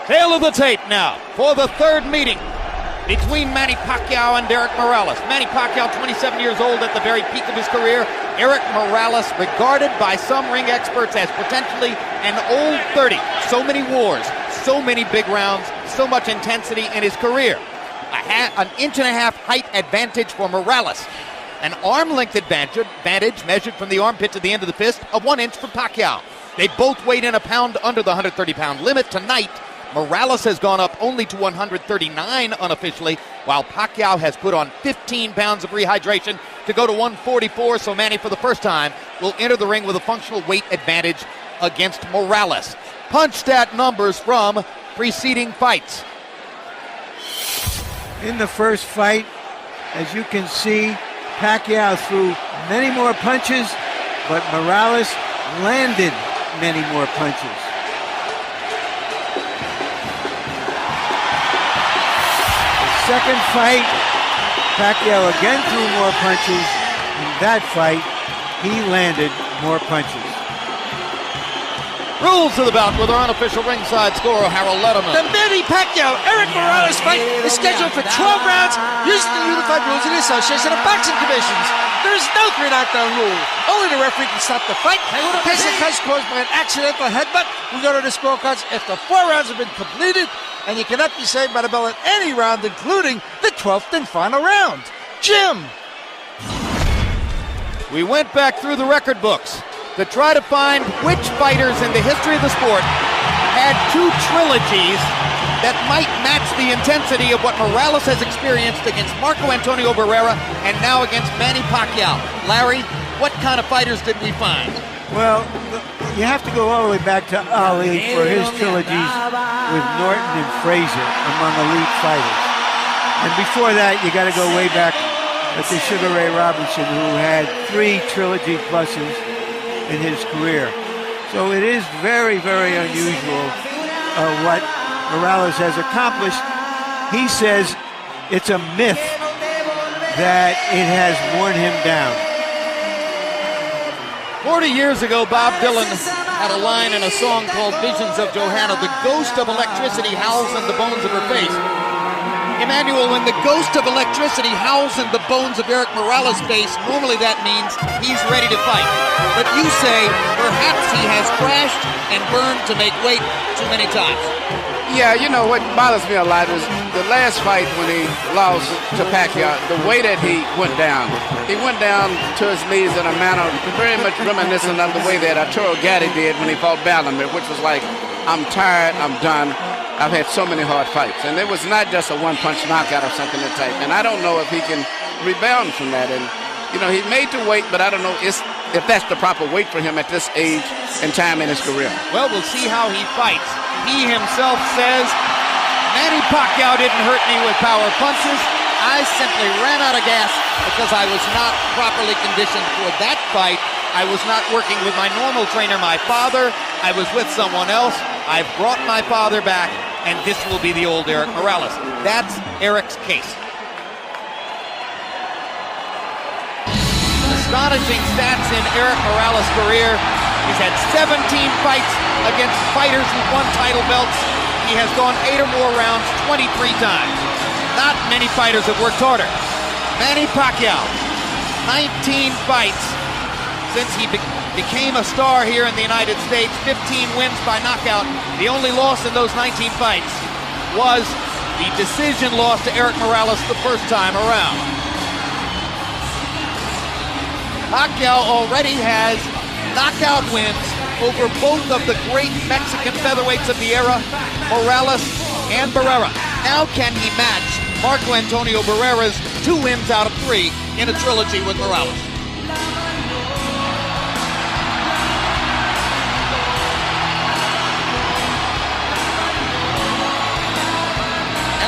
Tail of the tape now for the third meeting between Manny Pacquiao and Eric Morales. Manny Pacquiao, 27 years old at the very peak of his career. Eric Morales, regarded by some ring experts as potentially an old 30. So many wars, so many big rounds, so much intensity in his career. An inch and a half height advantage for Morales. An arm length advantage measured from the armpit to the end of the fist of 1 inch for Pacquiao. They both weighed in a pound under the 130-pound limit tonight. Morales has gone up only to 139 unofficially, while Pacquiao has put on 15 pounds of rehydration to go to 144, so Manny, for the first time, will enter the ring with a functional weight advantage against Morales. Punch stat numbers from preceding fights. In the first fight, as you can see, Pacquiao threw many more punches, but Morales landed many more punches. Second fight, Pacquiao again threw more punches. In that fight, he landed more punches. Rules of the bout with our unofficial ringside scorer, Harold Letterman. The Manny Pacquiao-Eric Morales fight is scheduled for 12 rounds using the unified rules of the Association of Boxing Commissions. There is no 3 knockdown rule. Only the referee can stop the fight. In case of cuts caused by an accidental headbutt, we go to the scorecards after 4 rounds have been completed, and you cannot be saved by the bell at any round, including the 12th and final round. Jim. We went back through the record books to try to find which fighters in the history of the sport had 2 trilogies that might match the intensity of what Morales has experienced against Marco Antonio Barrera and now against Manny Pacquiao. Larry, what kind of fighters did we find? Well, you have to go all the way back to Ali for his trilogies with Norton and Frazier among elite fighters. And before that, you got to go way back to Sugar Ray Robinson, who had 3 trilogy pluses in his career. So it is very, very unusual what Morales has accomplished. He says it's a myth that it has worn him down. 40 years ago, Bob Dylan had a line in a song called Visions of Johanna. The ghost of electricity howls in the bones of her face. Emmanuel, when the ghost of electricity howls in the bones of Eric Morales' face, normally that means he's ready to fight. But you say perhaps he has crashed and burned to make weight too many times. Yeah, you know, what bothers me a lot is the last fight when he lost to Pacquiao, the way that he went down. He went down to his knees in a manner very much reminiscent of the way that Arturo Gatti did when he fought Bellamir, which was like, I'm tired, I'm done. I've had so many hard fights. And it was not just a one-punch knockout or something that type. And I don't know if he can rebound from that. And, you know, he made the weight, but I don't know if that's the proper weight for him at this age and time in his career. Well, we'll see how he fights. He himself says, Manny Pacquiao didn't hurt me with power punches. I simply ran out of gas because I was not properly conditioned for that fight. I was not working with my normal trainer, my father. I was with someone else. I've brought my father back, and this will be the old Eric Morales. That's Eric's case. Astonishing stats in Eric Morales' career. He's had 17 fights against fighters who won title belts. He has gone 8 or more rounds 23 times. Not many fighters have worked harder. Manny Pacquiao, 19 fights since he became a star here in the United States, 15 wins by knockout. The only loss in those 19 fights was the decision loss to Eric Morales the first time around. Pacquiao already has knockout wins over both of the great Mexican featherweights of the era, Morales and Barrera. Now can he match Marco Antonio Barrera's 2 wins out of 3 in a trilogy with Morales?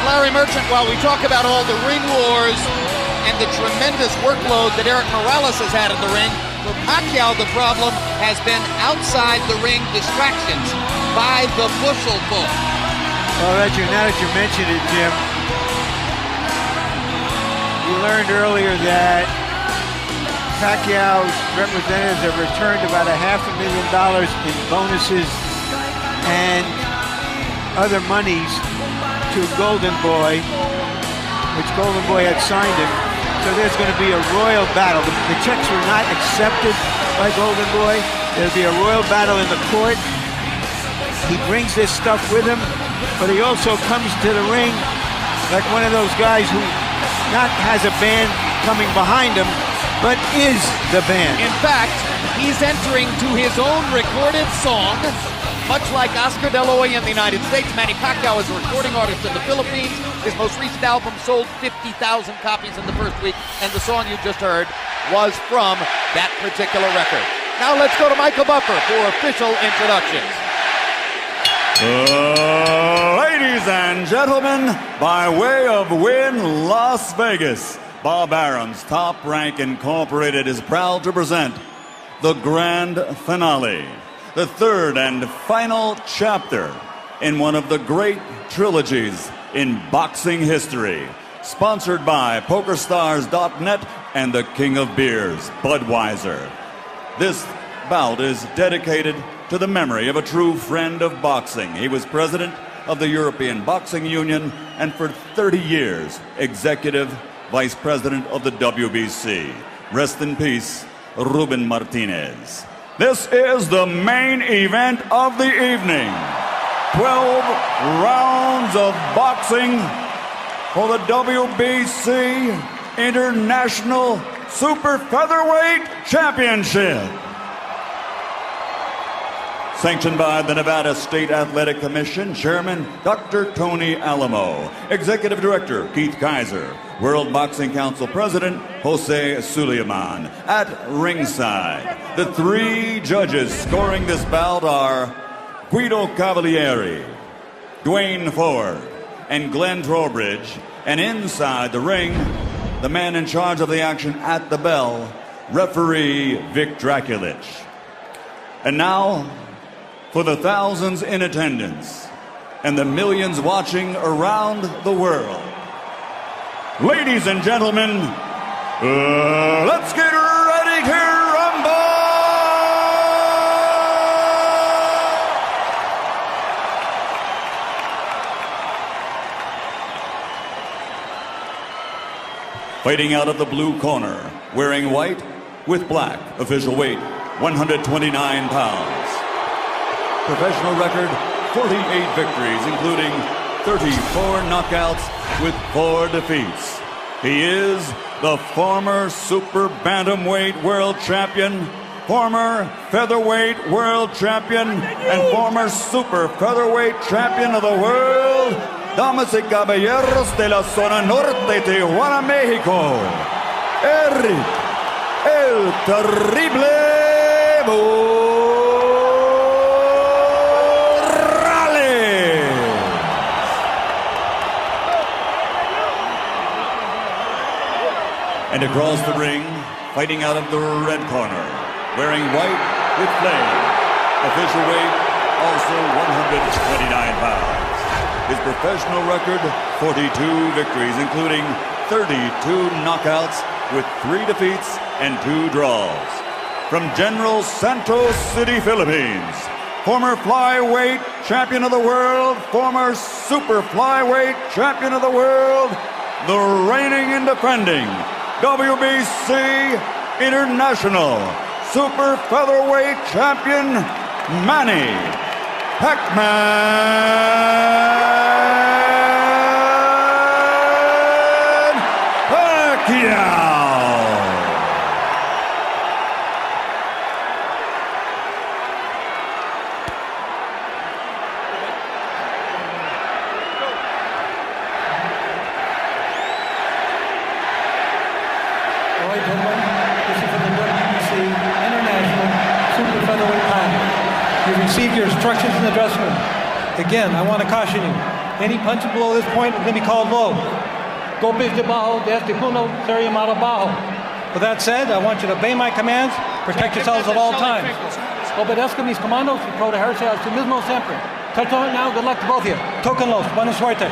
Larry Merchant, while we talk about all the ring wars and the tremendous workload that Eric Morales has had in the ring, for Pacquiao the problem has been outside the ring distractions by the bushel full. Well, now that you mentioned it, Jim, we learned earlier that Pacquiao's representatives have returned about $500,000 in bonuses, and other monies to Golden Boy, which Golden Boy had signed him. So there's going to be a royal battle. The checks were not accepted by Golden Boy. There'll be a royal battle in the court. He brings this stuff with him, but he also comes to the ring like one of those guys who not has a band coming behind him, but is the band. In fact, he's entering to his own recorded song, much like Oscar De La Hoya in the United States. Manny Pacquiao is a recording artist in the Philippines. His most recent album sold 50,000 copies in the first week, and the song you just heard was from that particular record. Now let's go to Michael Buffer for official introductions. Ladies and gentlemen, by way of Wynn Las Vegas, Bob Arum's Top Rank Incorporated is proud to present the grand finale, the third and final chapter in one of the great trilogies in boxing history, sponsored by PokerStars.net and the King of Beers, Budweiser. This bout is dedicated to the memory of a true friend of boxing. He was president of the European Boxing Union and for 30 years, executive vice president of the WBC. Rest in peace, Ruben Martinez. This is the main event of the evening. 12 rounds of boxing for the WBC International Super Featherweight Championship. Sanctioned by the Nevada State Athletic Commission, Chairman Dr. Tony Alamo, Executive Director Keith Kaiser, World Boxing Council President Jose Suleiman. At ringside, the three judges scoring this bout are Guido Cavalieri, Dwayne Ford, and Glenn Trowbridge. And inside the ring, the man in charge of the action at the bell, referee Vic Draculich. And now, for the thousands in attendance and the millions watching around the world, ladies and gentlemen, let's get ready to rumble! Fighting out of the blue corner, wearing white with black, official weight 129 pounds. Professional record, 48 victories, including 34 knockouts with 4 defeats. He is the former super bantamweight world champion, former featherweight world champion, and former super featherweight champion of the world, damas y caballeros de la zona norte, Tijuana, Mexico, Eric El Terrible And across the ring, fighting out of the red corner, wearing white with flame, official weight also 129 pounds. His professional record, 42 victories, including 32 knockouts with 3 defeats and 2 draws. From General Santos City, Philippines, former flyweight champion of the world, former super flyweight champion of the world, the reigning and defending WBC International Super Featherweight Champion, Manny Pac-Man Pacquiao. Receive your instructions in the dressing room. Again, I want to caution you. Any punch below this point is going to be called low. Golpes de bajo, de este punto, sería llamado bajo. With that said, I want you to obey my commands, protect yourselves at all times. Obedezca mis comandos y protegerse a sí mismo siempre. Touch on it now, good luck to both of you. Tóquenlos, buena suerte.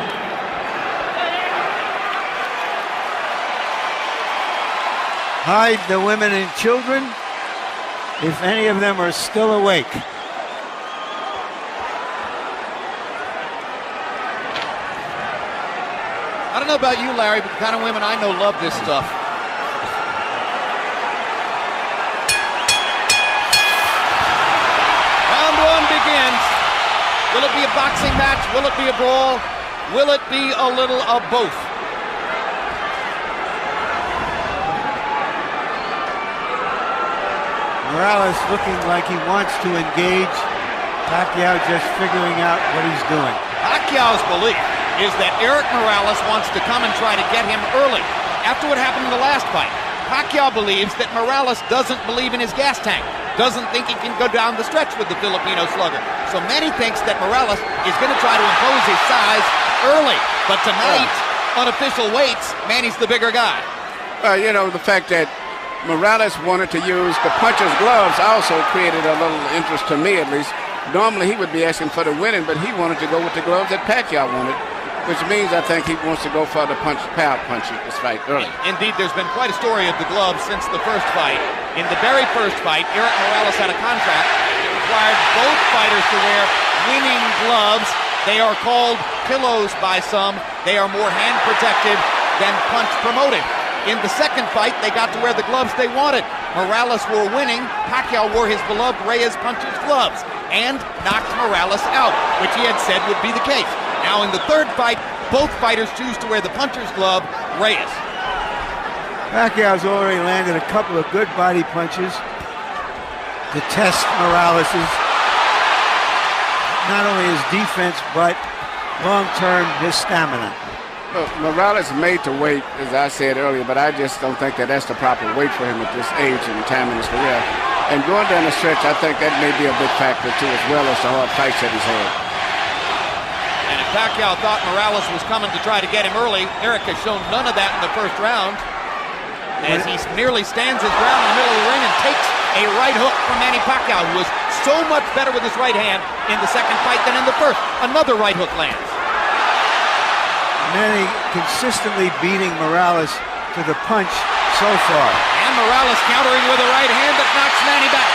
Hide the women and children, if any of them are still awake. I don't know about you, Larry, but the kind of women I know love this stuff. Round one begins. Will it be a boxing match? Will it be a brawl? Will it be a little of both? Morales looking like he wants to engage. Pacquiao just figuring out what he's doing. Pacquiao's belief is that Eric Morales wants to come and try to get him early. After what happened in the last fight, Pacquiao believes that Morales doesn't believe in his gas tank, doesn't think he can go down the stretch with the Filipino slugger. So Manny thinks that Morales is going to try to impose his size early. But tonight, unofficial weights, Manny's the bigger guy. You know, the fact that Morales wanted to use the puncher's gloves also created a little interest to me, at least. Normally he would be asking for the winning, but he wanted to go with the gloves that Pacquiao wanted, which means I think he wants to go for the power punch this fight early. Indeed, there's been quite a story of the gloves since the first fight. In the very first fight, Eric Morales had a contract that required both fighters to wear winning gloves. They are called pillows by some. They are more hand protected than punch promoted. In the second fight, they got to wear the gloves they wanted. Morales wore winning. Pacquiao wore his beloved Reyes puncher's gloves and knocked Morales out, which he had said would be the case. Now in the third fight, both fighters choose to wear the puncher's glove, Reyes. Pacquiao's already landed a couple of good body punches to test Morales's, not only his defense, but long-term his stamina. Well, Morales is made to wait, as I said earlier, but I just don't think that that's the proper weight for him at this age and time in his career. And going down the stretch, I think that may be a big factor, too, as well as the hard fights that he's had. And if Pacquiao thought Morales was coming to try to get him early, Eric has shown none of that in the first round, as he merely stands his ground in the middle of the ring and takes a right hook from Manny Pacquiao, who was so much better with his right hand in the second fight than in the first. Another right hook lands. Manny consistently beating Morales to the punch so far. And Morales countering with a right hand that knocks Manny back.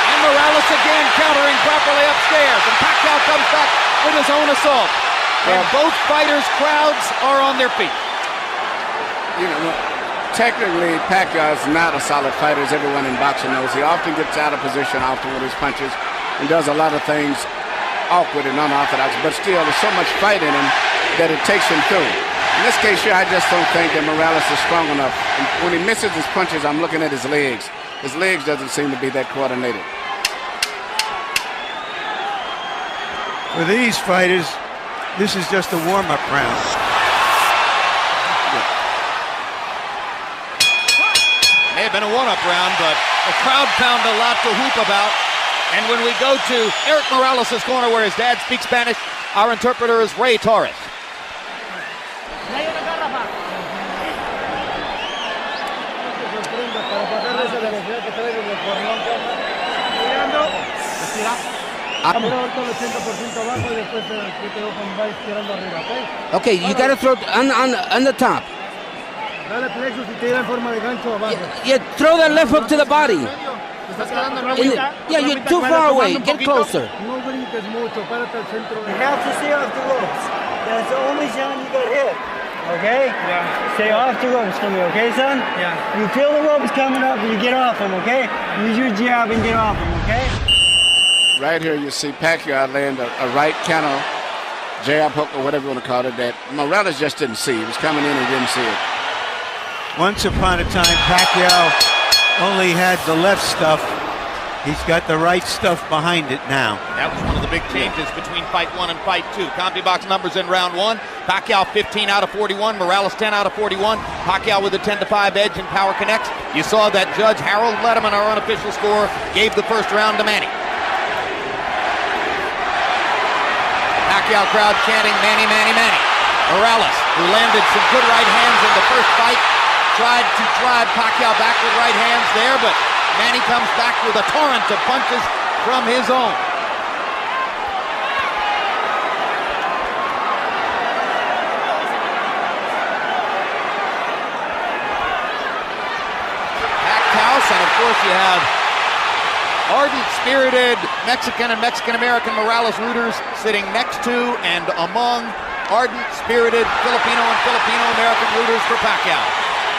And Morales again countering properly upstairs. And Pacquiao comes back with his own assault. And both fighters' crowds are on their feet. You know, technically, Pacquiao is not a solid fighter, as everyone in boxing knows. He often gets out of position often with his punches and does a lot of things awkward and unorthodox, but still there's so much fight in him that it takes him through. In this case here, I just don't think that Morales is strong enough. And when he misses his punches, I'm looking at his legs. His legs doesn't seem to be that coordinated. For these fighters, this is just a warm-up round. May have been a one-up round, but the crowd found a lot to whoop about. And when we go to Eric Morales' corner where his dad speaks Spanish, our interpreter is Ray Torres. Okay, you got to throw on the top. Yeah, throw that left hook to the body. Yeah, you're too far away. Get closer. You have to stay off the ropes. That's the only time you got hit. Okay? Yeah. Stay off the ropes for me, okay, son? Yeah. You feel the ropes coming up and you get off them, okay? Use your jab and get off them, okay? Right here, you see Pacquiao land a right counter jab hook or whatever you want to call it that Morales just didn't see. He was coming in and didn't see it. Once upon a time, Pacquiao only had the left stuff. He's got the right stuff behind it now. That was one of the big changes between fight one and fight two. CompuBox numbers in round one. Pacquiao 15 out of 41. Morales 10 out of 41. Pacquiao with a 10-5 edge in Power Connects. You saw that Judge Harold Letterman, our unofficial score, gave the first round to Manny. Pacquiao crowd chanting Manny, Manny, Manny. Morales, who landed some good right hands in the first fight, tried to drive Pacquiao back with right hands there, but Manny comes back with a torrent of punches from his own. Packed house, and of course you have ardent, spirited Mexican and Mexican-American Morales rooters sitting next to and among ardent, spirited Filipino and Filipino-American rooters for Pacquiao.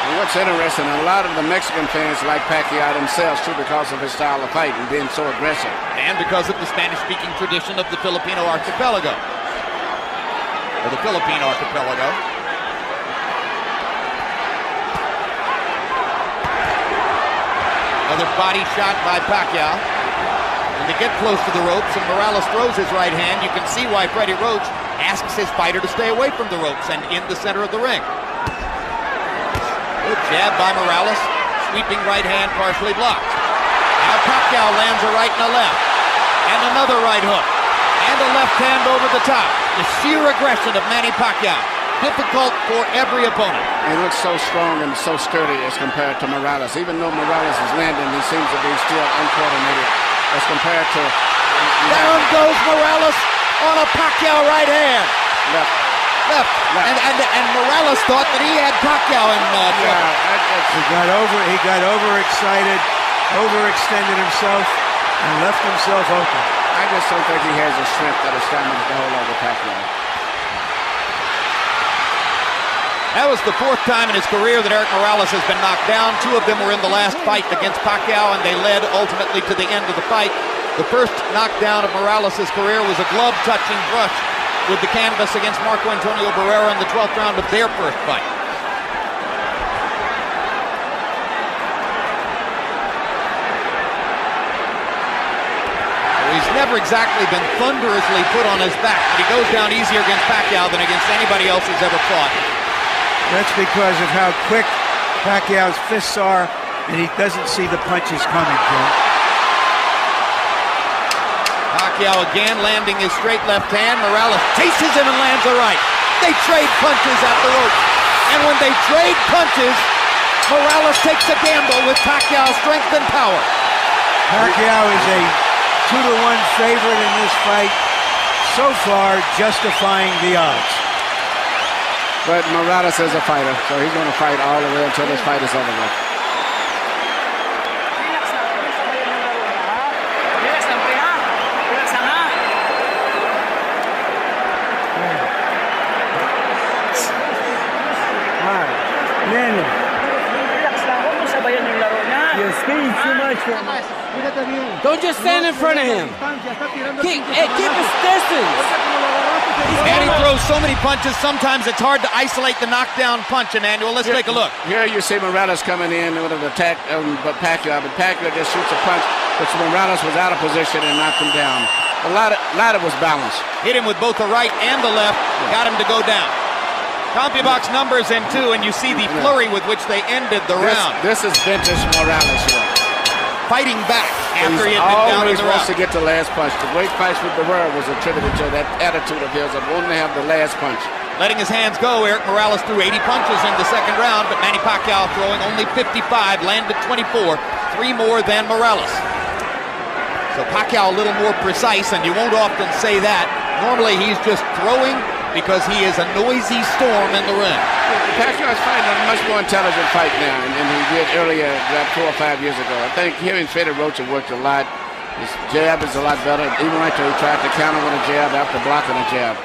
And what's interesting, a lot of the Mexican fans like Pacquiao themselves too because of his style of fight and being so aggressive. And because of the Spanish-speaking tradition of the Filipino archipelago. Or the Philippine archipelago. Another body shot by Pacquiao. And they get close to the ropes, and Morales throws his right hand. You can see why Freddie Roach asks his fighter to stay away from the ropes and in the center of the ring. Good jab by Morales. Sweeping right hand partially blocked. Now Pacquiao lands a right and a left. And another right hook. And a left hand over the top. The sheer aggression of Manny Pacquiao. Difficult for every opponent. He looks so strong and so sturdy as compared to Morales. Even though Morales is landing, he seems to be still uncoordinated as compared to... Down goes Morales on a Pacquiao right hand. Left. And Morales thought that he had Pacquiao in trouble. He got overexcited, overextended himself, and left himself open. I just don't think he has the strength or the stamina to hold over Pacquiao. That was the fourth time in his career that Eric Morales has been knocked down. Two of them were in the last fight against Pacquiao, and they led ultimately to the end of the fight. The first knockdown of Morales' career was a glove-touching brush with the canvas against Marco Antonio Barrera in the 12th round of their first fight. So he's never exactly been thunderously put on his back, but he goes down easier against Pacquiao than against anybody else who's ever fought. That's because of how quick Pacquiao's fists are, and he doesn't see the punches coming, Jim. Pacquiao again landing his straight left hand. Morales chases him and lands a right. They trade punches at the rope. And when they trade punches, Morales takes a gamble with Pacquiao's strength and power. Pacquiao is a 2-1 favorite in this fight, so far justifying the odds. But Morales is a fighter, so he's going to fight all the way until this fight is over with. Don't just stand in front of him. Keep his distance. And he throws so many punches, sometimes it's hard to isolate the knockdown punch, Emmanuel. Let's take a look. Here you see Morales coming in with an attack, but Pacquiao just shoots a punch, which Morales was out of position and knocked him down. A lot of was balanced. Hit him with both the right and the left, got him to go down. CompuBox numbers in two, and you see the flurry with which they ended the round. This is vintage Morales here. Fighting back after he had been down in the round. He always wants to get the last punch. The great fights with Barrera was attributed to that attitude of his of wanting to have the last punch. Letting his hands go, Eric Morales threw 80 punches in the second round, but Manny Pacquiao throwing only 55, landed 24, 3 more than Morales. So Pacquiao a little more precise, and you won't often say that. Normally he's just throwing because he is a noisy storm in the ring. Pacquiao is fighting a much more intelligent fight now than he did earlier, about 4 or 5 years ago. I think him and Freddie Roach have worked a lot. His jab is a lot better. Even right there, he tried to counter with a jab after blocking a jab.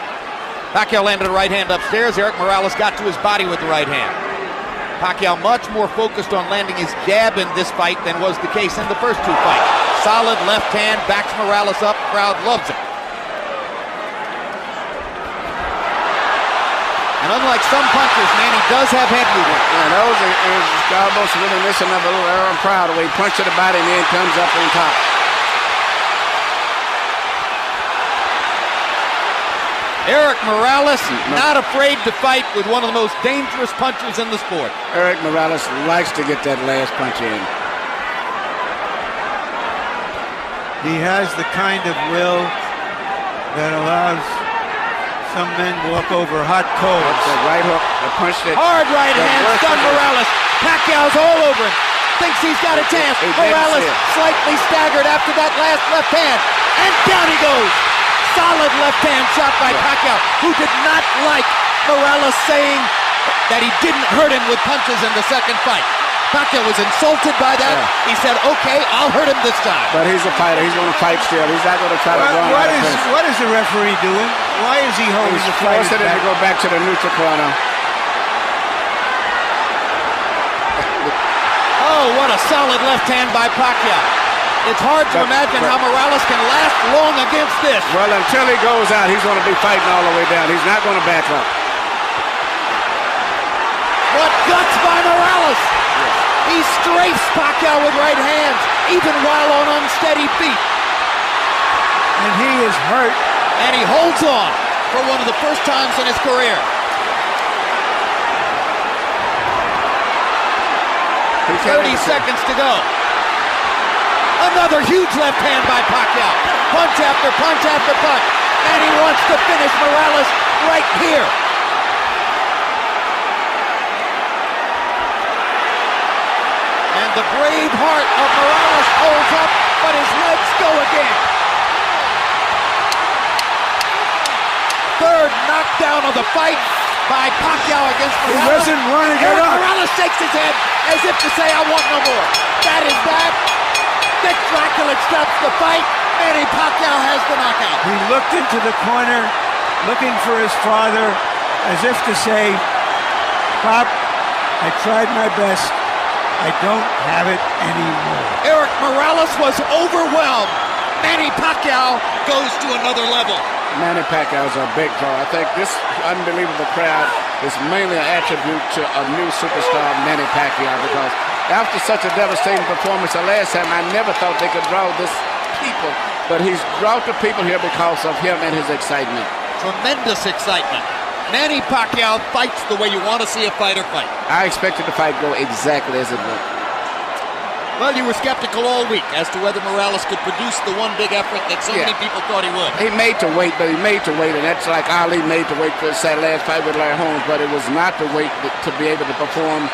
Pacquiao landed a right hand upstairs. Eric Morales got to his body with the right hand. Pacquiao much more focused on landing his jab in this fight than was the case in the first two fights. Solid left hand, backs Morales up. Crowd loves it. And unlike some punchers, Manny does have head movement. Yeah, those are almost reminiscent of a little Aaron Proud, where he punches the body and then comes up on top. Eric Morales, not afraid to fight with one of the most dangerous punchers in the sport. Eric Morales likes to get that last punch in. He has the kind of will that allows some men walk over hot coals. That right hook, the punch that... Hard right hand, stun Morales. Pacquiao's all over him. Thinks he's got a chance. Morales slightly staggered after that last left hand. And down he goes. Solid left hand shot by Pacquiao, who did not like Morales saying that he didn't hurt him with punches in the second fight. Pacquiao was insulted by that. Yeah. He said, okay, I'll hurt him this time. But he's a fighter. He's going to fight still. He's not going to try to run out of finish. What is the referee doing? Why is he holding He's the fighter forcing him back? to go back to the neutral corner. Oh, what a solid left hand by Pacquiao. It's hard to imagine how Morales can last long against this. Well, until he goes out, he's going to be fighting all the way down. He's not going to back up. What guts by Morales! He strafes Pacquiao with right hands, even while on unsteady feet. And he is hurt. And he holds on for one of the first times in his career. 30 seconds to go. Another huge left hand by Pacquiao. Punch after punch after punch. And he wants to finish Morales right here. And the brave heart of Morales holds up, but his legs go again. Third knockdown of the fight by Pacquiao against Morales. He doesn't want to get up. Morales shakes his head as if to say, I want no more. That is that. Dick Dracula stops the fight. Manny Pacquiao has the knockout. He looked into the corner, looking for his father, as if to say, Pop, I tried my best. I don't have it anymore. Eric Morales was overwhelmed. Manny Pacquiao goes to another level. Manny Pacquiao is a big draw. I think this unbelievable crowd is mainly an attribute to a new superstar, Manny Pacquiao, because after such a devastating performance the last time, I never thought they could draw this people, but he's brought the people here because of him and his excitement. Tremendous excitement. Manny Pacquiao fights the way you want to see a fighter fight. I expected the fight go exactly as it went. Well, you were skeptical all week as to whether Morales could produce the one big effort that so many people thought he would. He made to wait, but he made to wait, and that's like Ali made to wait for his last fight with Larry Holmes, but it was not to wait to be able to perform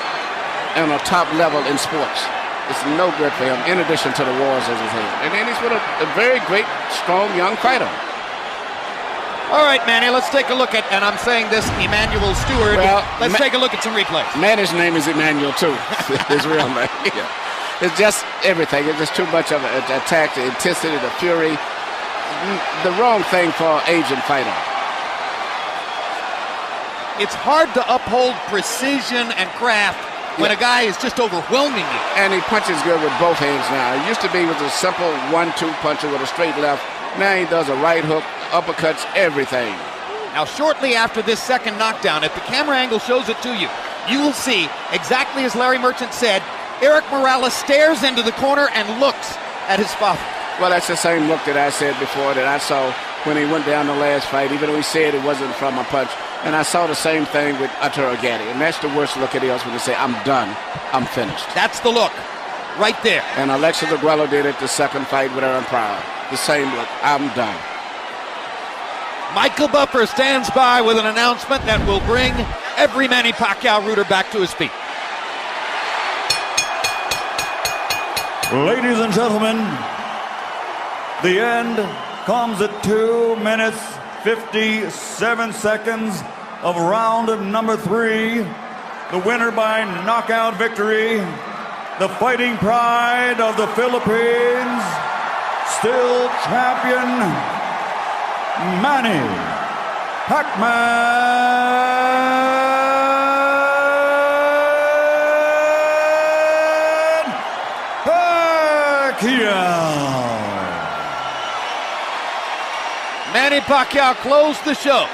on a top level in sports. It's no good for him, in addition to the wars as he's had. And then he's with a very great, strong, young fighter. All right, Manny, let's take a look at, and I'm saying this, Emmanuel Stewart. Well, let's take a look at some replays. Manny's name is Emmanuel, too. His real name. Yeah. It's just everything. It's just too much of an attack, the intensity, the fury. The wrong thing for an aging fighter. It's hard to uphold precision and craft when a guy is just overwhelming you. And he punches good with both hands now. It used to be with a simple 1-2 puncher with a straight left. Now he does a right hook, uppercuts, everything. Now, shortly after this second knockdown, if the camera angle shows it to you, you will see, exactly as Larry Merchant said, Eric Morales stares into the corner and looks at his father. Well, that's the same look that I said before that I saw when he went down the last fight, even though he said it wasn't from a punch. And I saw the same thing with Arturo Gatti. And that's the worst look it is when they say, I'm done, I'm finished. That's the look, right there. And Alexis Aguero did it the second fight with Aaron Pryor. The same look, I'm done. Michael Buffer stands by with an announcement that will bring every Manny Pacquiao rooter back to his feet. Ladies and gentlemen, the end comes at 2 minutes, 57 seconds of round number 3. The winner by knockout victory, the fighting pride of the Philippines, still champion, Manny Pacquiao. Manny Pacquiao closed the show,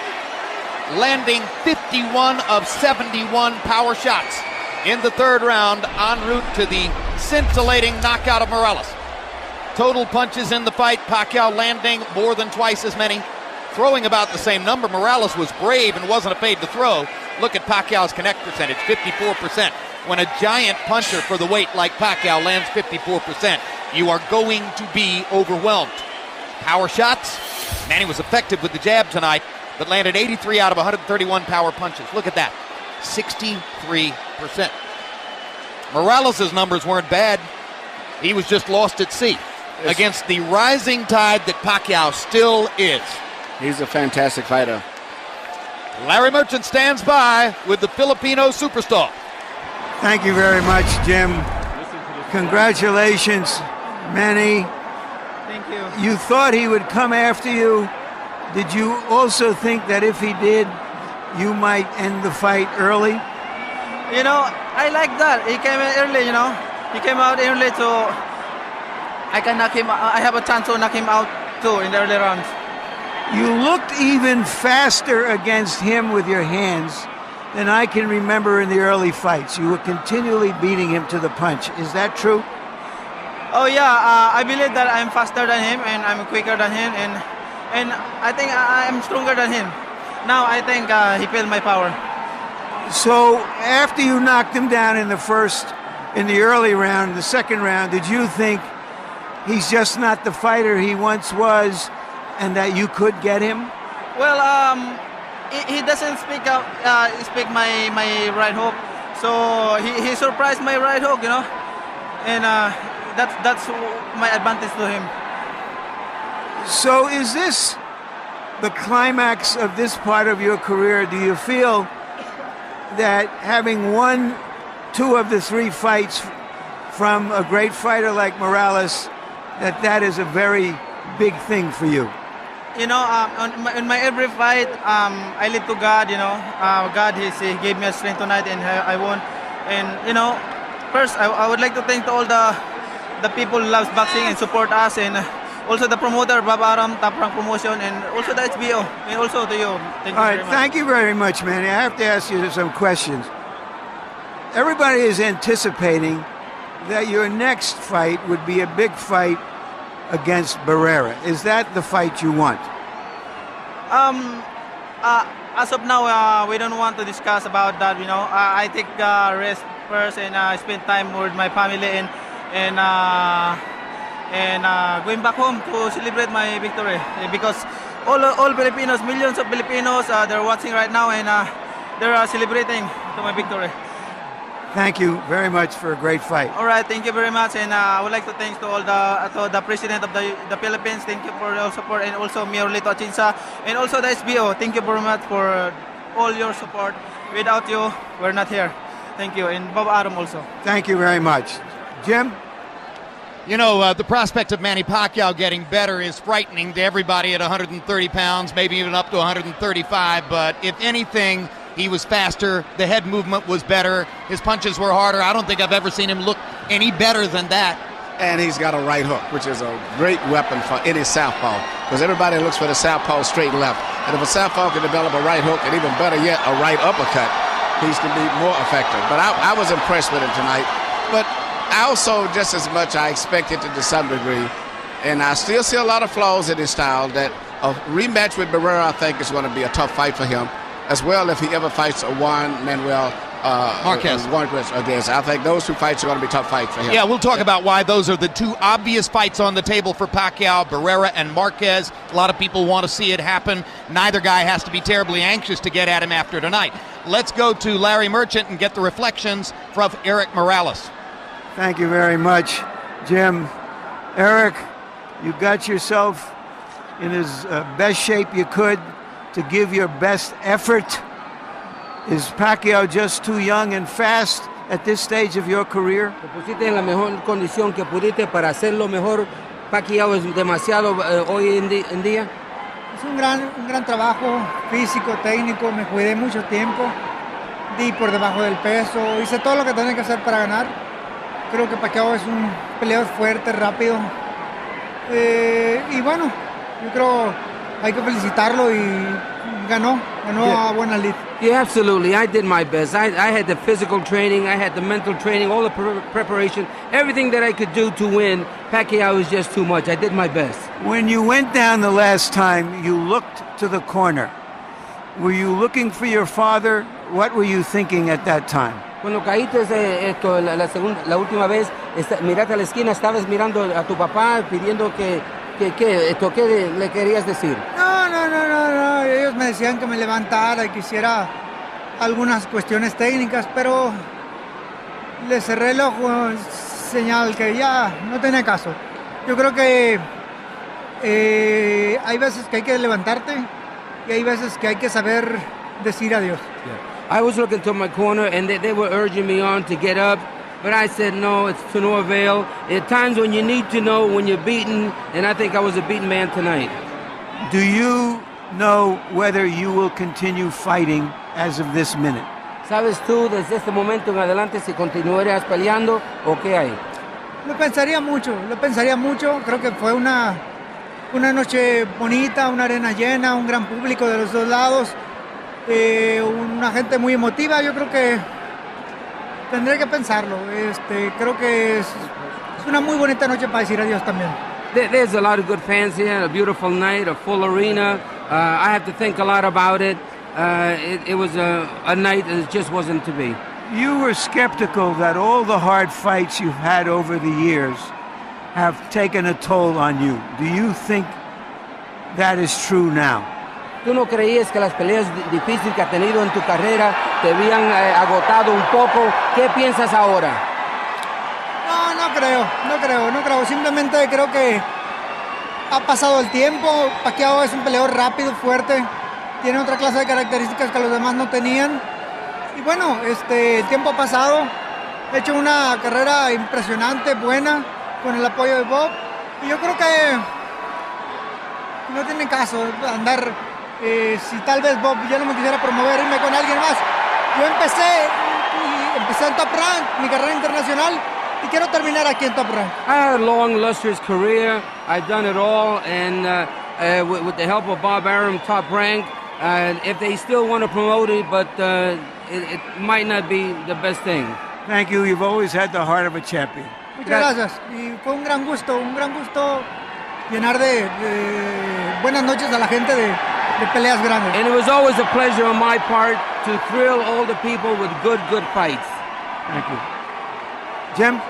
landing 51 of 71 power shots in the third round en route to the scintillating knockout of Morales. Total punches in the fight, Pacquiao landing more than twice as many, throwing about the same number. Morales was brave and wasn't afraid to throw. Look at Pacquiao's connect percentage, 54%. When a giant puncher for the weight like Pacquiao lands 54%, you are going to be overwhelmed. Power shots, Manny was effective with the jab tonight, but landed 83 out of 131 power punches. Look at that, 63%. Morales' numbers weren't bad. He was just lost at sea against the rising tide that Pacquiao still is. He's a fantastic fighter. Larry Merchant stands by with the Filipino superstar. Thank you very much, Jim. Congratulations, Manny. Thank you. You thought he would come after you. Did you also think that if he did, you might end the fight early? You know, I like that. He came in early, you know. He came out early, so I can knock him. I have a chance to knock him out too in the early rounds. You looked even faster against him with your hands than I can remember in the early fights. You were continually beating him to the punch. Is that true? Oh yeah, I believe that I'm faster than him and I'm quicker than him, and I think I'm stronger than him. Now I think he felt my power. So after you knocked him down in the early round, the second round, did you think he's just not the fighter he once was, and that you could get him? Well, he doesn't speak my right hook, so he surprised my right hook, you know, and that's my advantage to him. So is this the climax of this part of your career? Do you feel that having won 2 of the 3 fights from a great fighter like Morales, that is a very big thing for you? You know, in my every fight, I lead to God. You know, God he gave me a strength tonight, and I won. And you know, first I would like to thank to all the people who loves boxing and support us, and also the promoter Bob Aram, Top Rank Promotion, and also the HBO, and also to you. Thank you very much. Thank you very much, Manny. I have to ask you some questions. Everybody is anticipating that your next fight would be a big fight against Barrera. Is that the fight you want? As of now, we don't want to discuss about that. You know, I take rest first and spend time with my family and going back home to celebrate my victory, because all Filipinos, millions of Filipinos, they're watching right now and they're celebrating to my victory. Thank you very much for a great fight. All right, thank you very much, and I would like to thank to all the president of the Philippines. Thank you for your support, and also Mayor Lito Atienza, and also the SBO. Thank you very much for all your support. Without you, we're not here. Thank you, and Bob Aram also. Thank you very much. Jim? You know, the prospect of Manny Pacquiao getting better is frightening to everybody at 130 pounds, maybe even up to 135, but if anything, he was faster, the head movement was better, his punches were harder. I don't think I've ever seen him look any better than that. And he's got a right hook, which is a great weapon for any southpaw, because everybody looks for the southpaw straight and left. And if a southpaw can develop a right hook, and even better yet, a right uppercut, he's going to be more effective. But I was impressed with him tonight. But I also, just as much, I expected it to some degree. And I still see a lot of flaws in his style. That a rematch with Barrera, I think, is going to be a tough fight for him, as well if he ever fights a Juan Manuel Marquez against. I think those 2 fights are going to be tough fights for him. Yeah, we'll talk about why those are the 2 obvious fights on the table for Pacquiao, Barrera and Marquez. A lot of people want to see it happen. Neither guy has to be terribly anxious to get at him after tonight. Let's go to Larry Merchant and get the reflections from Eric Morales. Thank you very much, Jim. Eric, you got yourself in as best shape you could to give your best effort. Is Pacquiao just too young and fast at this stage of your career? Te pusiste en la mejor condición que pudiste para hacerlo mejor. Pacquiao es demasiado hoy en día. Es un gran trabajo físico, técnico. Me cuidé mucho tiempo, di por debajo del peso, hice todo lo que tenía que hacer para ganar. Creo que Pacquiao es un peleador fuerte, rápido, y bueno, yo creo hay que felicitarlo y ganó a buena lid. Yeah, absolutely. I did my best. I had the physical training, I had the mental training, all the preparation, everything that I could do to win. Pacquiao was just too much. I did my best. When you went down the last time, you looked to the corner. Were you looking for your father? What were you thinking at that time? Cuando caíste la última vez, miraste a la esquina, estabas mirando a tu papá pidiendo ¿qué le querías decir? No. Ellos me decían que me levantara y que hiciera algunas cuestiones técnicas, pero le cerré el ojo, señal que ya no tenía caso. Yo creo que hay veces que hay que levantarte y hay veces que hay que saber decir adiós. Yeah. I was looking to my corner, and they were urging me on to get up, but I said no, it's to no avail. At times when you need to know when you're beaten, and I think I was a beaten man tonight. Do you know whether you will continue fighting as of this minute? ¿Sabes tú desde este momento en adelante si continuarías peleando o qué hay? Lo pensaría mucho. Creo que fue una noche bonita, una arena llena, un gran público de los dos lados, una gente muy emotiva. Yo creo que tendré que pensarlo. Creo que es una muy bonita noche para decir adiós también. There's a lot of good fans here, a beautiful night, a full arena. I have to think a lot about it. It was a night that just wasn't to be. You were skeptical that all the hard fights you've had over the years have taken a toll on you. Do you think that is true now? ¿Tú no creías que las peleas difíciles que has tenido en tu carrera te habían agotado un poco? ¿Qué piensas ahora? No creo. Simplemente creo que ha pasado el tiempo. Pacquiao es un peleador rápido, fuerte. Tiene otra clase de características que los demás no tenían. Y bueno, el tiempo ha pasado. He hecho una carrera impresionante, buena, con el apoyo de Bob. Y yo creo que no tiene caso andar, si tal vez Bob ya no me quisiera promover, irme con alguien más. Yo empecé en Top Rank, mi carrera internacional, y quiero terminar aquí en Top Rank. I had a long, lustrous career. I've done it all, and with the help of Bob Arum, Top Rank, if they still want to promote it, but it might not be the best thing. Thank you. You've always had the heart of a champion. Muchas gracias. Y fue un gran gusto llenar de buenas noches a la gente de peleas grandes. And it was always a pleasure on my part to thrill all the people with good fights. Thank you. Jim?